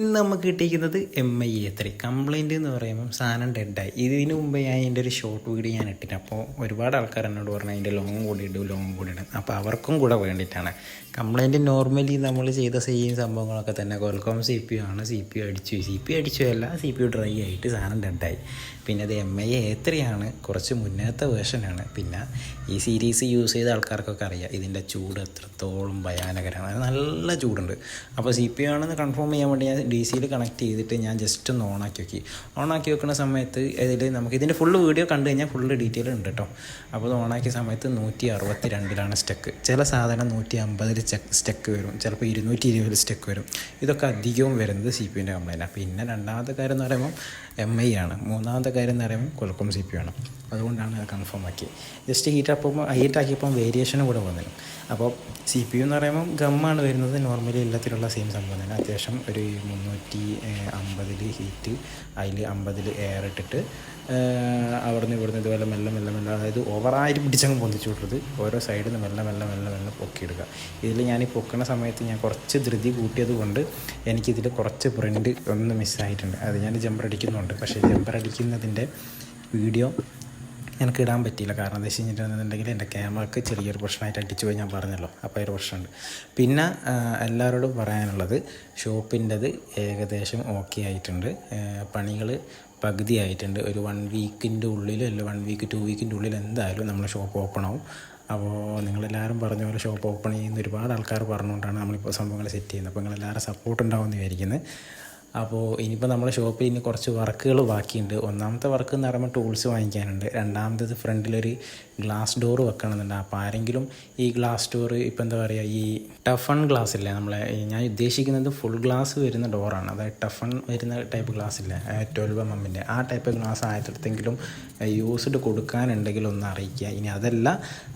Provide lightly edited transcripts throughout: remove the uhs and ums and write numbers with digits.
ഇന്ന് നമുക്ക് കിട്ടിയിരിക്കുന്നത് MI3 കംപ്ലൈൻറ്റ് എന്ന് പറയുമ്പം സാധനം ഡെഡായി. ഇതിന് മുമ്പ് ഞാൻ അതിൻ്റെ ഒരു ഷോർട്ട് വീഡിയോ ഞാൻ ഇട്ടിട്ട് അപ്പോൾ ഒരുപാട് ആൾക്കാർ എന്നോട് പറഞ്ഞു അതിൻ്റെ ലോങ് കൂടി ഇടും. അപ്പോൾ അവർക്കും കൂടെ വേണ്ടിയിട്ടാണ്. കംപ്ലൈൻറ്റ് നോർമലി നമ്മൾ ചെയ്ത സെയിം സംഭവങ്ങളൊക്കെ തന്നെ. കോൽക്കോം CPU ആണ്. CPU അടിച്ചു CPU ഡ്രൈ ആയിട്ട് സാധനം ഡെഡായി. പിന്നെ അത് MI3 ആണ്, കുറച്ച് മുന്നേത്തെ വേർഷനാണ്. പിന്നെ ഈ സീരീസ് യൂസ് ചെയ്ത ആൾക്കാർക്കൊക്കെ അറിയാം ഇതിൻ്റെ ചൂട് എത്രത്തോളം ഭയാനകരമാണ്. നല്ല ചൂടുണ്ട്. അപ്പോൾ CPU ആണെന്ന് കൺഫേം ചെയ്യാൻ വേണ്ടി ഞാൻ DC കണക്ട് ചെയ്തിട്ട് ഞാൻ ജസ്റ്റ് ഒന്ന് ഓണാക്കി വെക്കുന്ന സമയത്ത് ഇതിൽ നമുക്ക് ഇതിൻ്റെ ഫുള്ള് വീഡിയോ കണ്ടു കഴിഞ്ഞാൽ ഫുള്ള് ഡീറ്റെയിൽ ഉണ്ട് കേട്ടോ. അപ്പോൾ ഇത് ഓണാക്കിയ സമയത്ത് 162 സ്റ്റക്ക്. ചില സാധനം 150 സ്റ്റക്ക് വരും, ചിലപ്പോൾ 220 സ്റ്റക്ക് വരും. ഇതൊക്കെ അധികവും വരുന്നത് CPUൻ്റെ കംപ്ലൈൻറ്റാണ്. പിന്നെ രണ്ടാമത്തെ കാര്യം എന്ന് പറയുമ്പോൾ MI ആണ്. മൂന്നാമത്തെ കാര്യം എന്ന് പറയുമ്പോൾ കോൽക്കോം CPU ആണ്. അതുകൊണ്ടാണ് അത് കൺഫേം ആക്കി. ജസ്റ്റ് ഹീറ്റാക്കിയപ്പോൾ വേരിയേഷനും കൂടെ വന്നിരുന്നു. അപ്പോൾ CPU എന്ന് പറയുമ്പോൾ ഗമ്മാണ് വരുന്നത്. നോർമലി എല്ലാത്തിലുള്ള സെയിം സംഭവം തന്നെ. അത്യാവശ്യം ഒരു 350 ഹീറ്റ്, അതിൽ 50 എയർ ഇട്ടിട്ട് അവിടുന്ന് ഇവിടുന്ന് ഇതുപോലെ മെല്ലെ അതായത് ഓവറായിട്ട് പിടിച്ചങ്ങ് പൊന്തിച്ചു വിട്ടത് ഓരോ സൈഡിൽ നിന്ന് മെല്ലെ പൊക്കിയെടുക്കുക. ഇതിൽ ഞാൻ ഈ പൊക്കുന്ന സമയത്ത് ഞാൻ കുറച്ച് ധൃതി കൂട്ടിയത് കൊണ്ട് എനിക്കിതിൽ കുറച്ച് പ്രിൻ്റ് ഒന്ന് മിസ്സായിട്ടുണ്ട്. അത് ഞാൻ ജമ്പർ അടിക്കുന്നുണ്ട്. പക്ഷേ ജമ്പർ അടിക്കുന്നതിൻ്റെ വീഡിയോ എനിക്ക് ഇടാൻ പറ്റിയില്ല. കാരണം എന്താ വെച്ച് കഴിഞ്ഞിട്ടുണ്ടെങ്കിൽ എൻ്റെ ക്യാമറയ്ക്ക് ചെറിയൊരു പ്രശ്നമായിട്ട് അടിച്ചു പോയി, ഞാൻ പറഞ്ഞല്ലോ. അപ്പോൾ ഒരു പ്രശ്നമുണ്ട്. പിന്നെ എല്ലാവരോടും പറയാനുള്ളത്, ഷോപ്പിൻ്റെത് ഏകദേശം ഓക്കെ ആയിട്ടുണ്ട്. പണികൾ പകുതി ആയിട്ടുണ്ട്. ഒരു 1 വീക്കിൻ്റെ ഉള്ളിൽ, അല്ല 1 വീക്ക് 2 വീക്കിൻ്റെ ഉള്ളിൽ എന്തായാലും നമ്മൾ ഷോപ്പ് ഓപ്പൺ ആവും. അപ്പോൾ നിങ്ങളെല്ലാവരും പറഞ്ഞ പോലെ ഷോപ്പ് ഓപ്പൺ ചെയ്യുന്ന ഒരുപാട് ആൾക്കാർ പറഞ്ഞുകൊണ്ടാണ് നമ്മളിപ്പോൾ സംഭവങ്ങൾ സെറ്റ് ചെയ്യുന്നത്. അപ്പോൾ നിങ്ങളെല്ലാവരും സപ്പോർട്ട് ഉണ്ടാവുമെന്ന് വിചാരിക്കുന്നത്. അപ്പോൾ ഇനിയിപ്പോൾ നമ്മുടെ ഷോപ്പിൽ ഇനി കുറച്ച് വർക്കുകൾ ബാക്കിയുണ്ട്. ഒന്നാമത്തെ വർക്ക് എന്ന് പറയുമ്പോൾ ടൂൾസ് വാങ്ങിക്കാനുണ്ട്. രണ്ടാമത്തത് ഫ്രണ്ടിലൊരു ഗ്ലാസ് ഡോർ വെക്കണമെന്നുണ്ട്. അപ്പോൾ ആരെങ്കിലും ഈ ഗ്ലാസ് ഡോർ ഇപ്പോൾ എന്താ പറയുക, ഈ ടഫൺ ഗ്ലാസ് ഇല്ലേ, നമ്മളെ ഞാൻ ഉദ്ദേശിക്കുന്നത് ഫുൾ ഗ്ലാസ് വരുന്ന ഡോറാണ്. അതായത് ടഫൺ വരുന്ന ടൈപ്പ് ഗ്ലാസ് ഇല്ലേ, 12 mm ആ ടൈപ്പ് ഗ്ലാസ് ആയിട്ടെങ്കിലും യൂസ്ഡ് കൊടുക്കാനുണ്ടെങ്കിൽ ഒന്ന് അറിയിക്കുക. ഇനി അതല്ല,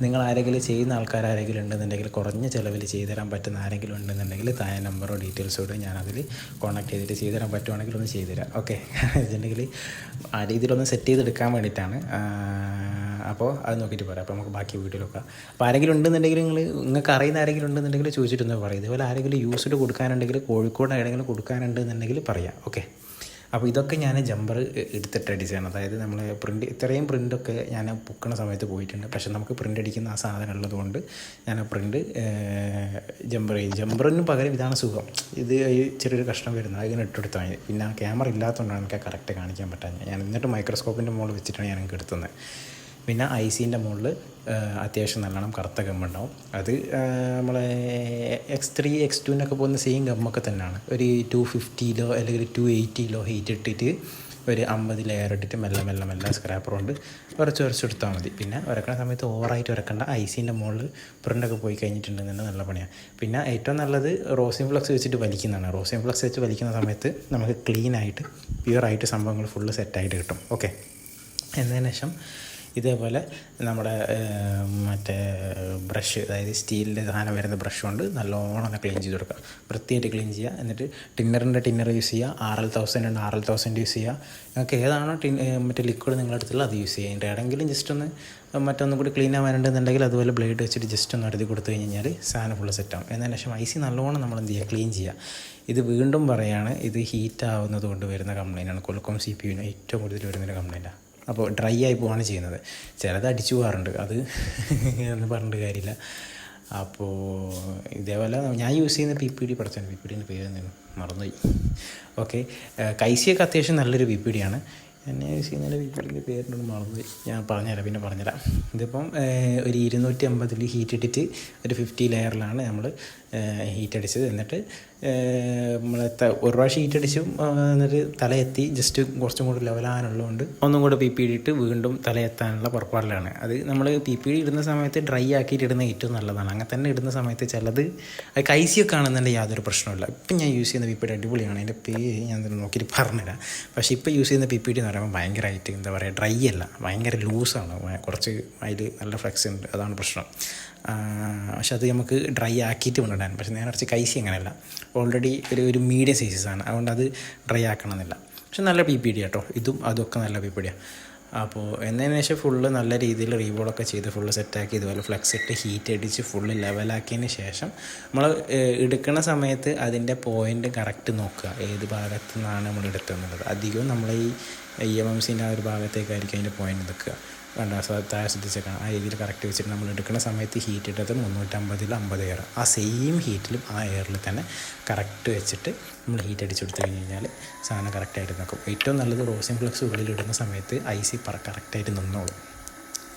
നിങ്ങൾ ആരെങ്കിലും ചെയ്യുന്ന ആൾക്കാർ ആരെങ്കിലും ഉണ്ടെന്നുണ്ടെങ്കിൽ, കുറഞ്ഞ ചിലവിൽ ചെയ്തുതരാൻ പറ്റുന്ന ആരെങ്കിലും ഉണ്ടെന്നുണ്ടെങ്കിൽ താഴെ നമ്പറോ ഡീറ്റെയിൽസോ ഇടും. ഞാനതിൽ കോൺടാക്ട് ചെയ്തിട്ട് ചെയ്തുതരാൻ പറ്റുവാണെങ്കിൽ ഒന്ന് ചെയ്തുതരാം. ഓക്കെ, വെച്ചിട്ടുണ്ടെങ്കിൽ ആ രീതിയിലൊന്ന് സെറ്റ് ചെയ്തെടുക്കാൻ വേണ്ടിയിട്ടാണ്. അപ്പോൾ അത് നോക്കിയിട്ട് പറയാം. അപ്പോൾ നമുക്ക് ബാക്കി വീഡിയോയിലൊക്കെ അപ്പോൾ ആരെങ്കിലും ഉണ്ടെന്നുണ്ടെങ്കിൽ നിങ്ങൾക്ക് അറിയുന്ന ആരെങ്കിലും ഉണ്ടെന്നുണ്ടെങ്കിൽ ചോദിച്ചിട്ടൊന്ന് പറയും. ഇതുപോലെ ആരെങ്കിലും യൂസ്ഡ് കൊടുക്കാനുണ്ടെങ്കിൽ, കോഴിക്കോട് ആരെങ്കിലും കൊടുക്കാനുണ്ടെന്നുണ്ടെങ്കിൽ പറയാം. ഓക്കെ, അപ്പോൾ ഇതൊക്കെ ഞാൻ ജമ്പർ എടുത്തിട്ട് ഡിസൈൻ, അതായത് നമ്മൾ ഇത്രയും പ്രിൻ്റൊക്കെ ഞാൻ പൊക്കണ സമയത്ത് പോയിട്ടുണ്ട്. പക്ഷേ നമുക്ക് പ്രിൻ്റ് അടിക്കുന്ന ആ സാധനം ഉള്ളതുകൊണ്ട് ഞാൻ ആ പ്രിൻ്റ് ജമ്പറിന് പകരം ഇതാണ് സുഖം. ഇത് ചെറിയൊരു കഷ്ണം വരുന്നത് അതിന് ഇട്ടെടുത്താൽ മതി. പിന്നെ ആ ക്യാമറ ഇല്ലാത്തതുകൊണ്ടാണ് എനിക്ക് കറക്റ്റ് കാണിക്കാൻ പറ്റാഞ്ഞത്. ഞാൻ എന്നിട്ട് മൈക്രോസ്കോപ്പിൻ്റെ മുകളിൽ വെച്ചിട്ടാണ് ഞാൻ എനിക്ക് എടുത്തുന്നത്. പിന്നെ ICൻ്റെ മുകളിൽ അത്യാവശ്യം നല്ലോണം കറുത്ത ഗമ്മുണ്ടാവും. അത് നമ്മളെ X3 X2 പോകുന്ന സെയിം ഗമ്മൊക്കെ തന്നെയാണ്. ഒരു 250 അല്ലെങ്കിൽ 280 ഹീറ്റ് ഇട്ടിട്ട് ഒരു 50 ലെയർ ഇട്ടിട്ട് മെല്ലെ സ്ക്രാപ്പർ കൊണ്ട് ഉരച്ചെടുത്താൽ മതി. പിന്നെ ഉരക്കണ സമയത്ത് ഓവറായിട്ട് ഉരക്കണ്ട. ICൻ്റെ മുകളിൽ പ്രിൻ്റൊക്കെ പോയി കഴിഞ്ഞിട്ടുണ്ടെന്നുണ്ടെങ്കിൽ നല്ല പണിയാണ്. പിന്നെ ഏറ്റവും നല്ലത് റോസിൻ ഫ്ലക്സ് വെച്ചിട്ട് വലിക്കുന്നതാണ്. റോസിൻ ഫ്ലക്സ് വെച്ച് വലിക്കുന്ന സമയത്ത് നമുക്ക് ക്ലീനായിട്ട് പ്യുവറായിട്ട് സംഭവങ്ങൾ ഫുള്ള് സെറ്റായിട്ട് കിട്ടും. ഓക്കെ, എന്നതിന് ശേഷം ഇതേപോലെ നമ്മുടെ മറ്റേ ബ്രഷ്, അതായത് സ്റ്റീലിൻ്റെ സാധനം വരുന്ന ബ്രഷ് കൊണ്ട് നല്ലോണം ഒന്ന് ക്ലീൻ ചെയ്ത് കൊടുക്കുക. വൃത്തിയായിട്ട് ക്ലീൻ ചെയ്യുക. എന്നിട്ട് ടിന്നർ യൂസ് ചെയ്യുക. RL1000 ഉണ്ട്, RL1000 യൂസ് ചെയ്യുക. നിങ്ങൾക്ക് ഏതാണോ മറ്റേ ലിക്വിഡ് നിങ്ങളുടെ അടുത്തുള്ള അത് യൂസ് ചെയ്യുക. അതിൻ്റെ ഇടയെങ്കിലും ജസ്റ്റ് ഒന്ന് മറ്റൊന്നും കൂടി ക്ലീൻ ആവാനുണ്ടെന്നുണ്ടെങ്കിൽ അതുപോലെ ബ്ലേഡ് വെച്ചിട്ട് ജസ്റ്റ് ഒന്ന് അടുത്ത് കൊടുത്തു കഴിഞ്ഞാൽ സാധനം ഫുള്ള് സെറ്റാവും. എന്നതിന് ശേഷം IC നല്ലോണം നമ്മൾ എന്ത് ചെയ്യുക, ക്ലീൻ ചെയ്യുക. ഇത് വീണ്ടും പറയുകയാണ്, ഇത് ഹീറ്റ് ആവുന്നത് കൊണ്ട് വരുന്ന കംപ്ലൈൻറ്റാണ്. കോൽക്കോം CPUവിന് ഏറ്റവും കൂടുതൽ വരുന്നൊരു കംപ്ലൈൻറ്റാണ്. അപ്പോൾ ഡ്രൈ ആയി പോവാണ് ചെയ്യുന്നത്. ചിലത് അടിച്ചു പോകാറുണ്ട്, അത് എന്ന് പറഞ്ഞിട്ട് കാര്യമില്ല. അപ്പോൾ ഇതേപോലെ ഞാൻ യൂസ് ചെയ്യുന്ന PPD PPDൻ്റെ പേര് എന്തെങ്കിലും മറന്നുപോയി. ഓക്കെ, കൈസിയൊക്കെ അത്യാവശ്യം നല്ലൊരു PPD ആണ്. എന്നെ യൂസ് ചെയ്യുന്നതിൻ്റെ PPDൻ്റെ പേരിനൊന്നും മറന്നുപോയി, ഞാൻ പറഞ്ഞുതരാം. ഇതിപ്പം ഒരു 250 ഹീറ്റ് ഇട്ടിട്ട് ഒരു 50 ലെയറിലാണ് നമ്മൾ ഹീറ്റ് അടിച്ചത്. എന്നിട്ട് നമ്മൾ ഒരു പ്രാവശ്യം ഹീറ്റ് അടിച്ചും എന്നിട്ട് തലയെത്തി ജസ്റ്റ് കുറച്ചും കൂടി ലെവലാകാനുള്ളതുകൊണ്ട് ഒന്നും കൂടെ PPD ഇട്ട് വീണ്ടും തലയെത്താനുള്ള പുറപ്പാടിലാണ്. അത് നമ്മൾ PPD ഇടുന്ന സമയത്ത് ഡ്രൈ ആക്കിയിട്ട് ഇടുന്ന ഏറ്റവും നല്ലതാണ്. അങ്ങനെ തന്നെ ഇടുന്ന സമയത്ത് ചിലത് കൈസിയൊക്കെ ആണെന്നുണ്ടെങ്കിൽ യാതൊരു പ്രശ്നമില്ല. ഇപ്പം ഞാൻ യൂസ് ചെയ്യുന്ന PPD അടിപൊളിയാണ്. അതിൻ്റെ പേര് ഞാൻ നോക്കിയിട്ട് പറഞ്ഞുതരാം. പക്ഷേ ഇപ്പോൾ യൂസ് ചെയ്യുന്ന PPD എന്ന് പറയുമ്പോൾ ഭയങ്കരമായിട്ട് എന്താ പറയുക, ഡ്രൈ അല്ല, ഭയങ്കര ലൂസാണ്. കുറച്ച് അതിൽ നല്ല ഫ്ലെക്സ് ഉണ്ട്, അതാണ് പ്രശ്നം. പക്ഷെ അത് നമുക്ക് ഡ്രൈ ആക്കിയിട്ട് കൊണ്ടിടാൻ. പക്ഷേ നേരെ കുറച്ച് കൈസി അങ്ങനെയല്ല, ഓൾറെഡി ഒരു മീഡിയം സൈസസാണ്. അതുകൊണ്ട് അത് ഡ്രൈ ആക്കണമെന്നില്ല. പക്ഷെ നല്ല PPD കേട്ടോ, ഇതും അതൊക്കെ നല്ല PPD. അപ്പോൾ എന്നതിന് ശേഷം ഫുള്ള് നല്ല രീതിയിൽ റീബോളൊക്കെ ചെയ്ത് ഫുള്ള് സെറ്റാക്കി, ഇതുപോലെ ഫ്ലെക്സ് ഇട്ട് ഹീറ്റ് അടിച്ച് ഫുള്ള് ലെവലാക്കിയതിന് ശേഷം നമ്മൾ എടുക്കുന്ന സമയത്ത് അതിൻ്റെ പോയിൻ്റ് കറക്റ്റ് നോക്കുക, ഏത് ഭാഗത്തു നിന്നാണ് നമ്മൾ എടുത്തതെന്നുള്ളത്. അധികവും നമ്മൾ ഈ EMMCൻ്റെ ആ ഒരു ഭാഗത്തേക്കായിരിക്കും അതിൻ്റെ പോയിൻ്റ് നിൽക്കുക. കണ്ട താഴെ ശ്രദ്ധിച്ചേക്കണം, ആ രീതിയിൽ കറക്റ്റ് വെച്ചിട്ട് നമ്മൾ എടുക്കുന്ന സമയത്ത് ഹീറ്റ് ഇട്ടത് 350 50 എയർ, ആ സെയിം ഹീറ്റിലും ആ എയറിൽ തന്നെ കറക്റ്റ് വെച്ചിട്ട് നമ്മൾ ഹീറ്റ് അടിച്ചു കൊടുത്തു കഴിഞ്ഞ് കഴിഞ്ഞാൽ സാധനം കറക്റ്റായിട്ട് നിൽക്കും. ഏറ്റവും നല്ലത് റോസിൻ ഫ്ലക്സ് ഉള്ളിലിടുന്ന സമയത്ത് IC കറക്റ്റായിട്ട് നിന്നോളും.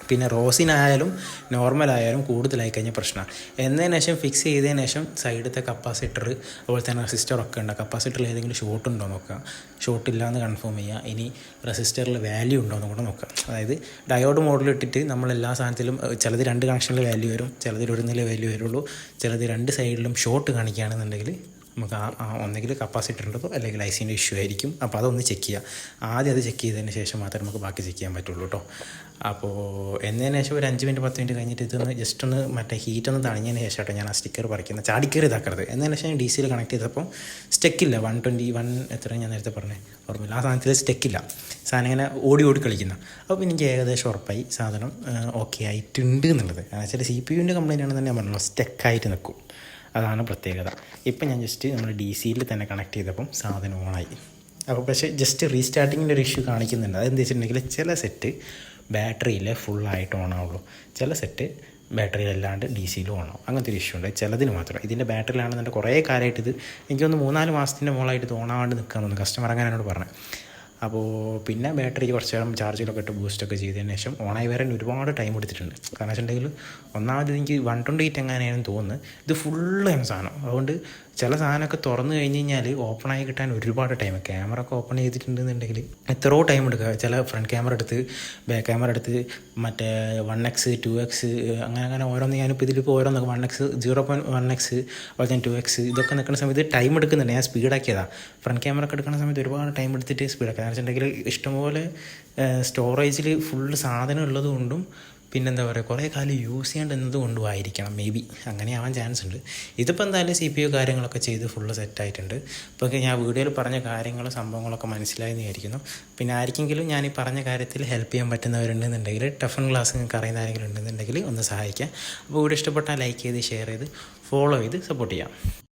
പിന്നെ റോസിനായാലും നോർമലായാലും കൂടുതലായി കഴിഞ്ഞാൽ പ്രശ്നമാണ്. എന്നതിന് ശേഷം ഫിക്സ് ചെയ്തതിന് ശേഷം സൈഡത്തെ കപ്പാസിറ്റർ അതുപോലെ തന്നെ റെസിസ്റ്ററൊക്കെ ഉണ്ട്. കപ്പാസിറ്ററിൽ ഏതെങ്കിലും ഷോർട്ട് ഉണ്ടോ നോക്കുക, ഷോർട്ട് ഇല്ലയെന്ന് കൺഫേം ചെയ്യുക. ഇനി റെസിസ്റ്ററിൽ വാല്യൂ ഉണ്ടോ എന്ന് കൂടെ നോക്കുക. അതായത് ഡയോഡ് മോഡിൽ ഇട്ടിട്ട് നമ്മളെല്ലാ സാധനത്തിലും ചിലത് 2 കണക്ഷനിൽ വാല്യൂ വരും, ചിലതിൽ 1 വാല്യൂ വരുള്ളൂ, ചിലത് 2 സൈഡിലും ഷോർട്ട് കാണിക്കുകയാണെന്നുണ്ടെങ്കിൽ നമുക്ക് ഒന്നെങ്കിൽ കപ്പാസിറ്ററിൻ്റെതോ അല്ലെങ്കിൽ ICൻ്റെ ഇഷ്യൂ ആയിരിക്കും. അപ്പോൾ അതൊന്ന് ചെക്ക് ചെയ്യുക. ആദ്യം അത് ചെക്ക് ചെയ്തതിന് ശേഷം മാത്രമേ നമുക്ക് ബാക്കി ചെക്ക് ചെയ്യാൻ പറ്റുള്ളൂ കേട്ടോ. അപ്പോൾ എന്നതിന് ശേഷം ഒരു 5 മിനിറ്റ് 10 മിനിറ്റ് കഴിഞ്ഞിട്ട് ഇതൊന്ന് ജസ്റ്റ് ഒന്ന് മറ്റേ ഹീറ്റൊന്ന് തണിഞ്ഞതിന് ശേഷം കേട്ടോ ഞാൻ ആ സ്റ്റിക്കർ പറിക്കുന്നത്, ചാടിക്കയറി ഇതാക്കരുത്. എന്നതിന് ശേഷം ഞാൻ DC കണക്ട് ചെയ്തപ്പോൾ സ്റ്റെക്കില്ല. 121 എത്ര ഞാൻ നേരത്തെ പറഞ്ഞേ ഓർമ്മയില്ല, ആ സാധനത്തിൽ സ്റ്റെക്കില്ല. സാധനം ഇങ്ങനെ ഓടി കളിക്കുന്ന. അപ്പോൾ എനിക്ക് ഏകദേശം ഉറപ്പായി സാധനം ഓക്കെ ആയിട്ടുണ്ട് എന്നുള്ളത്. കാരണം വെച്ചാൽ CPUവിൻ്റെ കംപ്ലയിൻ്റ് ആണെന്ന് തന്നെ ഞാൻ പറഞ്ഞല്ലോ, സ്റ്റെക്കായിട്ട് നിൽക്കും. അതാണ് പ്രത്യേകത. ഇപ്പം ഞാൻ ജസ്റ്റ് നമ്മൾ DCയിൽ തന്നെ കണക്ട് ചെയ്തപ്പം സാധനം ഓണായി. അപ്പോൾ പക്ഷേ ജസ്റ്റ് റീസ്റ്റാർട്ടിങ്ങിൻ്റെ ഒരു ഇഷ്യൂ കാണിക്കുന്നുണ്ട്. അതെന്താ വെച്ചിട്ടുണ്ടെങ്കിൽ ചില സെറ്റ് ബാറ്ററിയിൽ ഫുള്ളായിട്ട് ഓണാവുള്ളൂ, ചില സെറ്റ് ബാറ്ററിയിലല്ലാണ്ട് DCയിലും ഓണാവും. അങ്ങനത്തെ ഒരു ഇഷ്യൂ ഉണ്ട് ചിലതിന് മാത്രം. ഇതിൻ്റെ ബാറ്ററിയിലാണെന്നുണ്ടെങ്കിൽ കുറേ കാലമായിട്ട് ഇത് എനിക്കൊന്ന് 3-4 മാസത്തിൻ്റെ മുകളായിട്ട് ഇത് ഓണാവാണ്ട് നിൽക്കാമെന്ന് കസ്റ്റമർ അങ്ങനെ എന്നോട് പറഞ്ഞത്. അപ്പോൾ പിന്നെ ബാറ്ററി കുറച്ച് നേരം ചാർജിലൊക്കെ ഇട്ട് ബൂസ്റ്റൊക്കെ ചെയ്തതിന് ശേഷം ഓണായി വരാൻ ഒരുപാട് ടൈം എടുത്തിട്ടുണ്ട്. കാരണം വെച്ചിട്ടുണ്ടെങ്കിൽ ഒന്നാമത് എനിക്ക് 128 എങ്ങനെയാണെന്ന് തോന്നുന്നു, ഇത് ഫുള്ള് സാധനം. അതുകൊണ്ട് ചില സാധനമൊക്കെ തുറന്നു കഴിഞ്ഞ് കഴിഞ്ഞാൽ ഓപ്പണായി കിട്ടാൻ ഒരുപാട് ടൈം. ക്യാമറ ഒക്കെ ഓപ്പൺ ചെയ്തിട്ടുണ്ടെന്നുണ്ടെങ്കിൽ എത്രയോ ടൈം എടുക്കുക. ചില ഫ്രണ്ട് ക്യാമറ എടുത്ത് ബാക്ക് ക്യാമറ എടുത്ത് മറ്റേ 1x 2x അങ്ങനെ ഓരോന്ന്, ഞാനിപ്പോൾ ഇതിലിപ്പോൾ ഓരോന്നൊക്കെ 1x 0.1x അതുപോലെ തന്നെ 2x ഇതൊക്കെ നിൽക്കുന്ന സമയത്ത് ടൈം എടുക്കുന്നുണ്ട്. ഞാൻ സ്പീഡാക്കിയതാണ്. ഫ്രണ്ട് ക്യാമറ ഒക്കെ എടുക്കുന്ന സമയത്ത് ഒരുപാട് ടൈം എടുത്തിട്ട് സ്പീഡാക്കുക. എന്ന് വെച്ചിട്ടുണ്ടെങ്കിൽ ഇഷ്ടംപോലെ സ്റ്റോറേജിൽ ഫുള്ള് സാധനം ഉള്ളത് കൊണ്ടും പിന്നെന്താ പറയുക കുറേ കാലം യൂസ് ചെയ്യേണ്ടത് കൊണ്ടും ആയിരിക്കണം, മേ ബി അങ്ങനെ ആവാൻ ചാൻസ് ഉണ്ട്. ഇതിപ്പോൾ എന്തായാലും CPU കാര്യങ്ങളൊക്കെ ചെയ്ത് ഫുള്ള് സെറ്റായിട്ടുണ്ട്. ഇപ്പോൾ ഞാൻ വീഡിയോയിൽ പറഞ്ഞ കാര്യങ്ങളും സംഭവങ്ങളൊക്കെ മനസ്സിലായെന്ന് വിചാരിക്കുന്നു. പിന്നെ ആർക്കെങ്കിലും ഞാൻ ഈ പറഞ്ഞ കാര്യത്തിൽ ഹെൽപ്പ് ചെയ്യാൻ പറ്റുന്നവരുണ്ടെന്നുണ്ടെങ്കിൽ, ടഫൺ ക്ലാസ് നിങ്ങൾക്ക് അറിയുന്ന ആരെങ്കിലും ഉണ്ടെന്നുണ്ടെങ്കിൽ ഒന്ന് സഹായിക്കാം. അപ്പോൾ വീഡിയോ ഇഷ്ടപ്പെട്ടാൽ ലൈക്ക് ചെയ്ത് ഷെയർ ചെയ്ത് ഫോളോ ചെയ്ത് സപ്പോർട്ട് ചെയ്യാം.